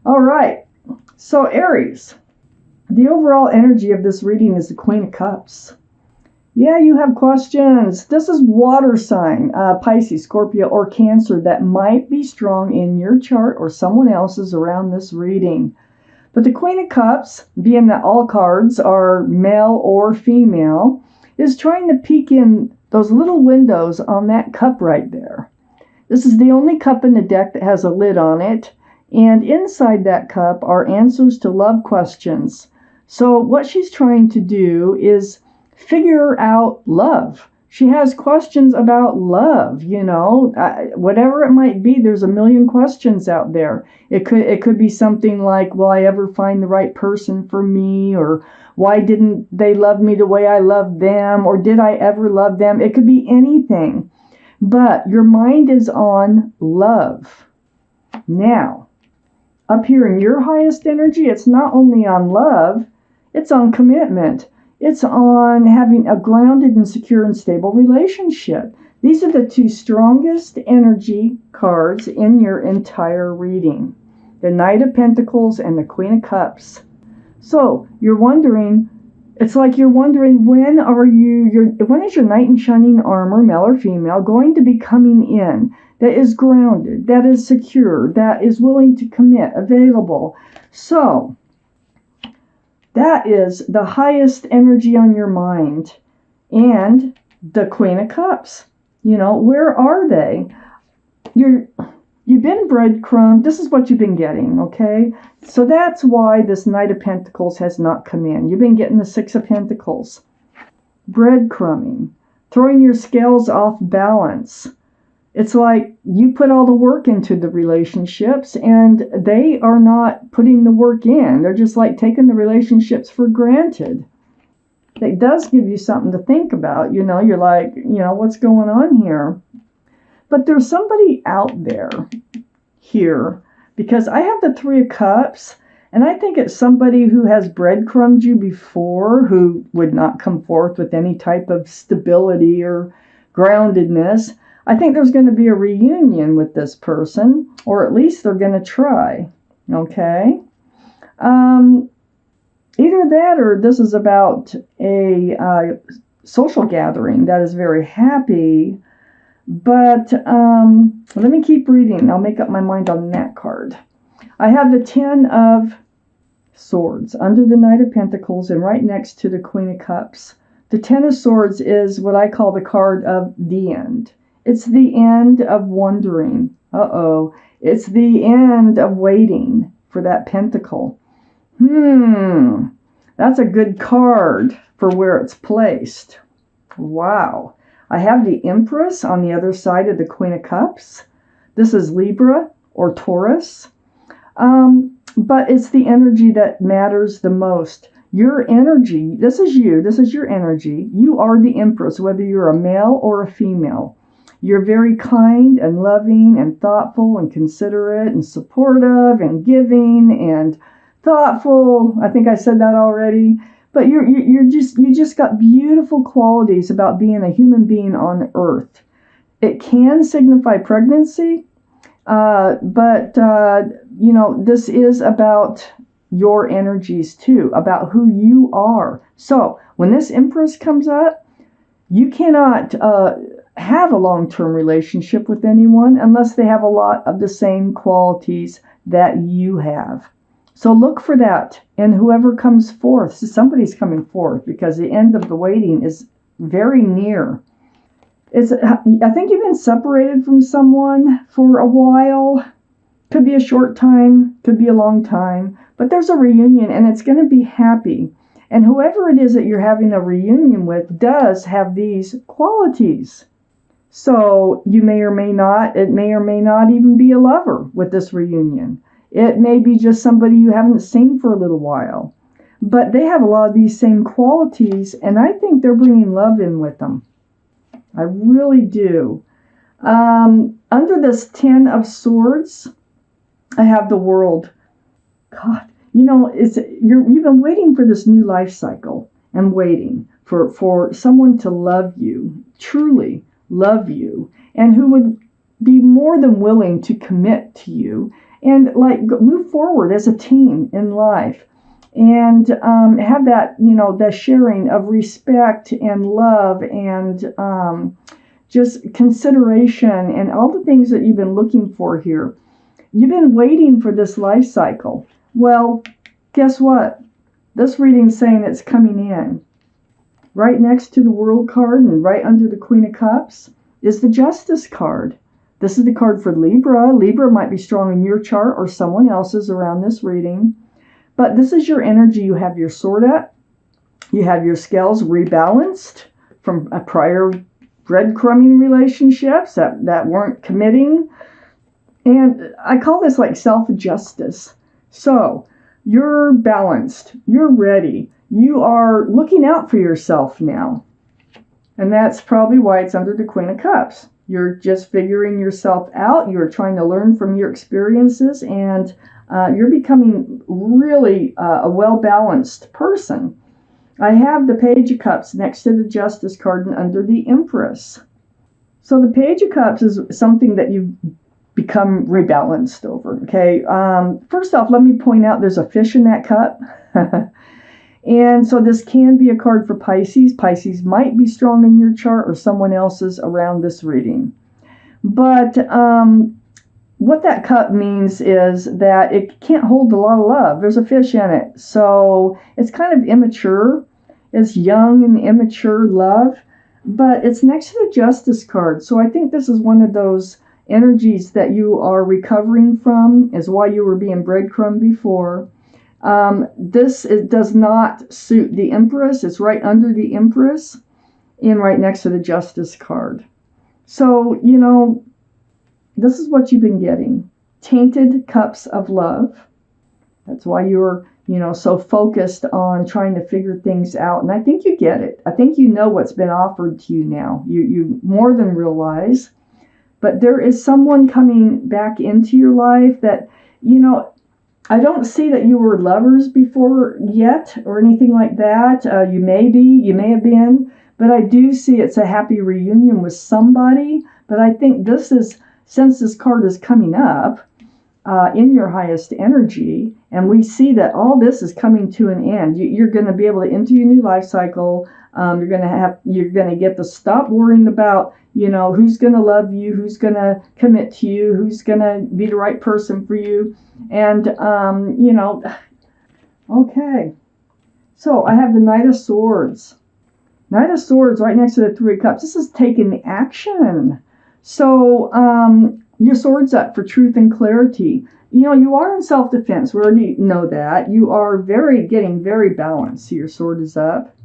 All right. So, Aries, the overall energy of this reading is the Queen of Cups. Yeah, you have questions. This is water sign, Pisces, Scorpio, or Cancer that might be strong in your chart or someone else's around this reading. But the Queen of Cups, being that all cards are male or female, is trying to peek in those little windows on that cup right there. This is the only cup in the deck that has a lid on it, and inside that cup are answers to love questions. So what she's trying to do is figure out love. She has questions about love, whatever it might be. There's a million questions out there. It could be something like, will I ever find the right person for me? Or why didn't they love me the way I loved them? Or did I ever love them? It could be anything. But your mind is on love. Now, up here in your highest energy, it's not only on love, it's on commitment. It's on having a grounded and secure and stable relationship. These are the two strongest energy cards in your entire reading. The Knight of Pentacles and the Queen of Cups. So you're wondering, it's like you're wondering, when is your knight in shining armor, male or female, going to be coming in that is grounded, that is secure, that is willing to commit, available. So that is the highest energy on your mind. And the Queen of Cups. Where are they? You've been breadcrumbed. This is what you've been getting, okay? So that's why this Knight of Pentacles has not come in. You've been getting the Six of Pentacles. Breadcrumbing. Throwing your scales off balance. It's like you put all the work into the relationships and they are not putting the work in. They're just like taking the relationships for granted. It does give you something to think about. You're like, what's going on here? But there's somebody out there here, because I have the Three of Cups, and I think it's somebody who has breadcrumbed you before, who would not come forth with any type of stability or groundedness. I think there's going to be a reunion with this person, or at least they're going to try. Okay? Either that, or this is about a social gathering that is very happy. But let me keep reading. I'll make up my mind on that card. I have the Ten of Swords under the Knight of Pentacles and right next to the Queen of Cups. The Ten of Swords is what I call the card of the end. It's the end of wondering. It's the end of waiting for that pentacle. That's a good card for where it's placed. Wow. I have the Empress on the other side of the Queen of Cups. This is Libra or Taurus. But it's the energy that matters the most. Your energy, this is your energy. You are the Empress, whether you're a male or a female. You're very kind and loving and thoughtful and considerate and supportive and giving and thoughtful. I think I said that already. But you just got beautiful qualities about being a human being on Earth. It can signify pregnancy, but this is about your energies too, about who you are. So when this Empress comes up, you cannot have a long-term relationship with anyone unless they have a lot of the same qualities that you have. So look for that, and whoever comes forth, so somebody's coming forth, because the end of the waiting is very near. I think you've been separated from someone for a while. Could be a short time, could be a long time, but there's a reunion, and it's going to be happy. And whoever it is that you're having a reunion with does have these qualities. So it may or may not even be a lover with this reunion. It may be just somebody you haven't seen for a little while. But they have a lot of these same qualities, and I think they're bringing love in with them. I really do. Under this Ten of Swords, I have the World. God, you've been waiting for this new life cycle and waiting for someone to love you, truly love you, and who would be more than willing to commit to you and like move forward as a team in life, and have that, the sharing of respect and love and just consideration and all the things that you've been looking for here. You've been waiting for this life cycle. Well, guess what? This reading's saying it's coming in. Right next to the World card and right under the Queen of Cups is the Justice card. This is the card for Libra. Libra might be strong in your chart or someone else's around this reading. But this is your energy. You have your sword up. You have your scales rebalanced from a prior breadcrumbing relationships that weren't committing. And I call this like self-justice. So you're balanced. You're ready. You are looking out for yourself now. And that's probably why it's under the Queen of Cups. You're just figuring yourself out. You're trying to learn from your experiences, and you're becoming really a well-balanced person. I have the Page of Cups next to the Justice card and under the Empress. So the Page of Cups is something that you've become rebalanced over. Okay. First off, let me point out there's a fish in that cup. And so this can be a card for Pisces. Pisces might be strong in your chart or someone else's around this reading. But what that cup means is that it can't hold a lot of love. There's a fish in it. So it's kind of immature. It's young and immature love. But it's next to the Justice card. So I think this is one of those energies that you are recovering from, is why you were being breadcrumbed before. It does not suit the Empress. It's right under the Empress and right next to the Justice card. So, this is what you've been getting. Tainted cups of love. That's why you're, so focused on trying to figure things out. And I think you get it. I think you know what's been offered to you now. You more than realize. But there is someone coming back into your life that, I don't see that you were lovers before yet or anything like that. You may have been, but I do see it's a happy reunion with somebody. But I think since this card is coming up in your highest energy, and we see that all this is coming to an end, you're going to be able to enter your new life cycle. You're going to get to stop worrying about, who's going to love you, who's going to commit to you, who's going to be the right person for you. And, okay. So I have the Knight of Swords. Knight of Swords right next to the Three of Cups. This is taking action. So your sword's up for truth and clarity. You are in self-defense. We already know that. You are getting very balanced. So your sword is up.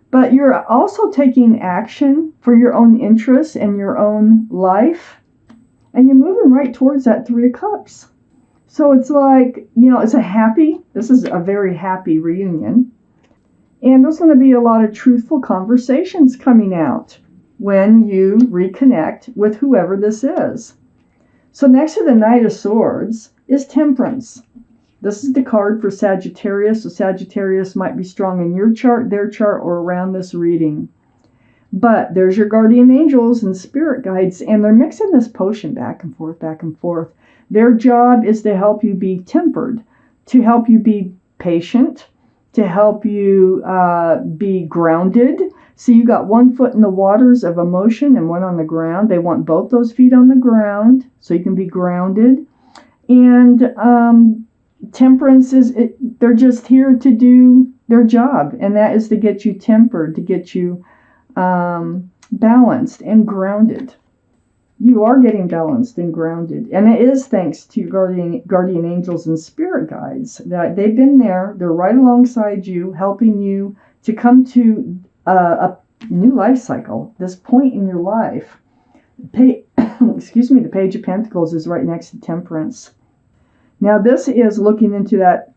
But you're also taking action for your own interests and your own life. And you're moving right towards that Three of Cups. So it's like, this is a very happy reunion. And there's going to be a lot of truthful conversations coming out when you reconnect with whoever this is. So next to the Knight of Swords is Temperance. This is the card for Sagittarius. So Sagittarius might be strong in your chart, their chart, or around this reading. But there's your guardian angels and spirit guides, and they're mixing this potion back and forth, back and forth. Their job is to help you be tempered, to help you be patient, to help you be grounded. So you got one foot in the waters of emotion and one on the ground. They want both those feet on the ground so you can be grounded. And Temperance they're just here to do their job, and that is to get you tempered, to get you balanced and grounded. You are getting balanced and grounded, and it is thanks to your guardian angels and spirit guides that they've been there. They're right alongside you, helping you to come to a new life cycle, this point in your life. The Page of Pentacles is right next to Temperance. Now this is looking into that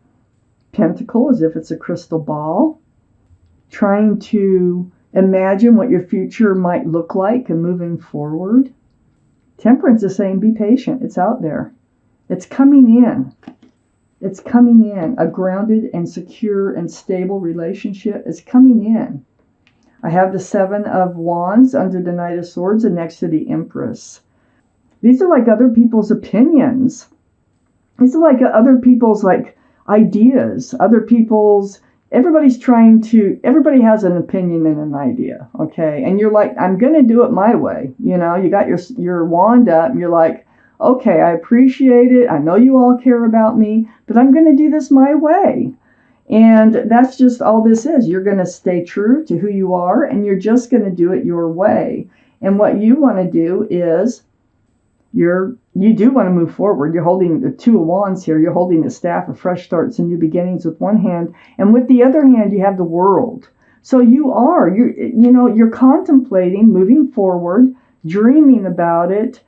pentacle as if it's a crystal ball, trying to imagine what your future might look like and moving forward. Temperance is saying be patient. It's out there. It's coming in. It's coming in. A grounded and secure and stable relationship is coming in. I have the Seven of Wands under the Knight of Swords and next to the Empress. These are like other people's opinions. It's like other people's like ideas, everybody has an opinion and an idea, okay? And you're like, I'm going to do it my way. You got your wand up and you're like, okay, I appreciate it. I know you all care about me, but I'm going to do this my way. And that's just all this is. You're going to stay true to who you are, and you're just going to do it your way. And what you want to do is you do want to move forward. You're holding the Two of Wands here. You're holding the staff of fresh starts and new beginnings with one hand, and with the other hand you have the World. So you're contemplating moving forward, dreaming about it.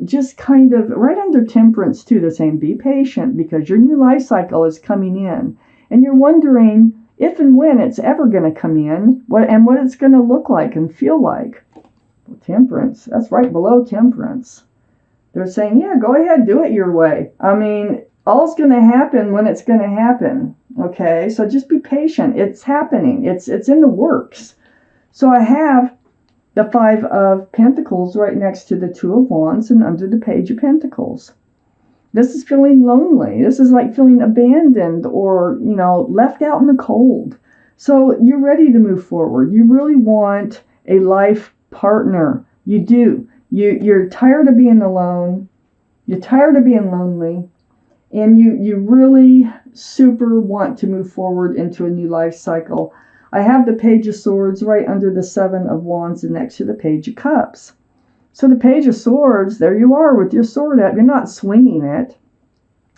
Just kind of right under Temperance too. They're saying be patient because your new life cycle is coming in, and you're wondering if and when it's ever going to come in, what it's going to look like and feel like. Temperance, that's right below Temperance. They're saying, yeah, go ahead, do it your way. I mean, all's going to happen when it's going to happen. Okay, so just be patient. It's happening. It's in the works. So I have the Five of Pentacles right next to the Two of Wands and under the Page of Pentacles. This is feeling lonely. This is like feeling abandoned or, left out in the cold. So you're ready to move forward. You really want a life partner. You do. You're tired of being alone. You're tired of being lonely. And you really super want to move forward into a new life cycle. I have the Page of Swords right under the Seven of Wands and next to the Page of Cups. So the Page of Swords, there you are with your sword out. You're not swinging it.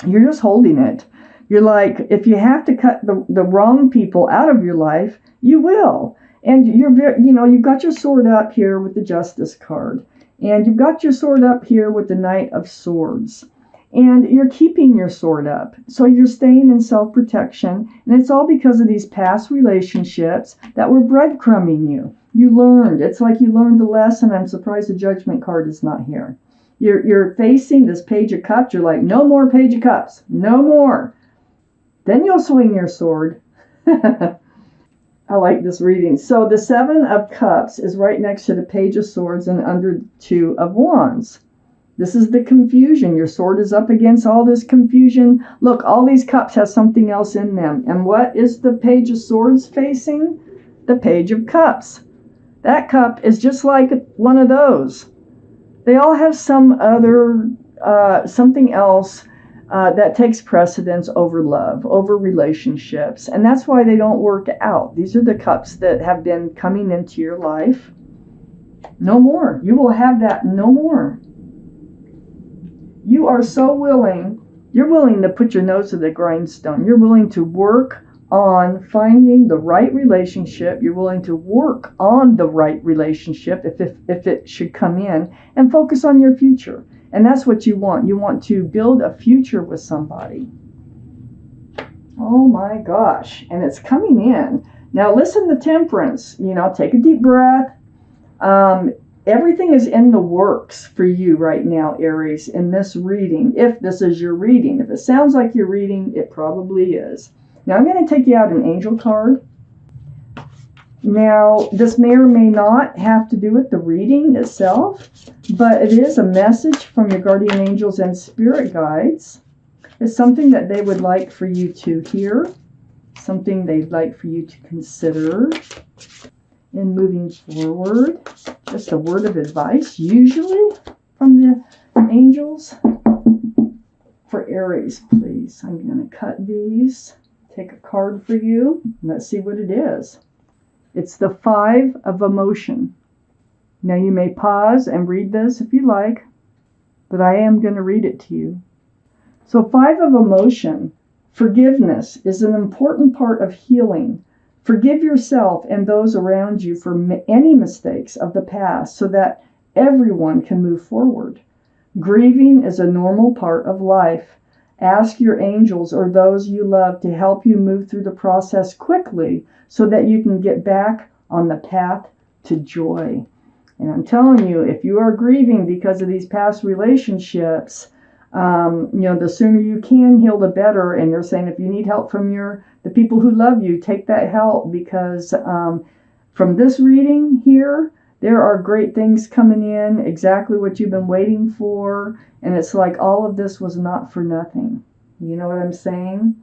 You're just holding it. You're like, if you have to cut the wrong people out of your life, you will. And you've got your sword up here with the Justice card. And you've got your sword up here with the Knight of Swords. And you're keeping your sword up. So you're staying in self-protection. And it's all because of these past relationships that were breadcrumbing you. You learned. It's like you learned the lesson. I'm surprised the Judgment card is not here. You're facing this Page of Cups. You're like, no more Page of Cups. No more. Then you'll swing your sword. I like this reading. So the Seven of Cups is right next to the Page of Swords and under Two of Wands. This is the confusion. Your sword is up against all this confusion. Look, all these cups have something else in them. And what is the Page of Swords facing? The Page of Cups. That cup is just like one of those. They all have some other, something else that takes precedence over love, over relationships. And that's why they don't work out. These are the cups that have been coming into your life. No more. You will have that no more. You are so willing. You're willing to put your nose to the grindstone. You're willing to work on finding the right relationship. You're willing to work on the right relationship if it should come in, and focus on your future. And that's what you want. You want to build a future with somebody. Oh my gosh. And it's coming in. Now listen to Temperance. Take a deep breath. Everything is in the works for you right now, Aries, in this reading. If this is your reading. If it sounds like your reading, it probably is. Now I'm going to take you out an angel card. Now, this may or may not have to do with the reading itself, but it is a message from your guardian angels and spirit guides. It's something that they would like for you to hear, something they'd like for you to consider in moving forward. Just a word of advice, usually from the angels. For Aries, please. I'm going to cut these, take a card for you, and let's see what it is. It's the Five of Emotion. Now you may pause and read this if you like, but I am going to read it to you. So Five of Emotion, forgiveness is an important part of healing. Forgive yourself and those around you for any mistakes of the past so that everyone can move forward. Grieving is a normal part of life. Ask your angels or those you love to help you move through the process quickly so that you can get back on the path to joy. And I'm telling you, if you are grieving because of these past relationships, the sooner you can heal, the better. And they're saying if you need help from the people who love you, take that help, because from this reading here, there are great things coming in, exactly what you've been waiting for. And it's like all of this was not for nothing. You know what I'm saying?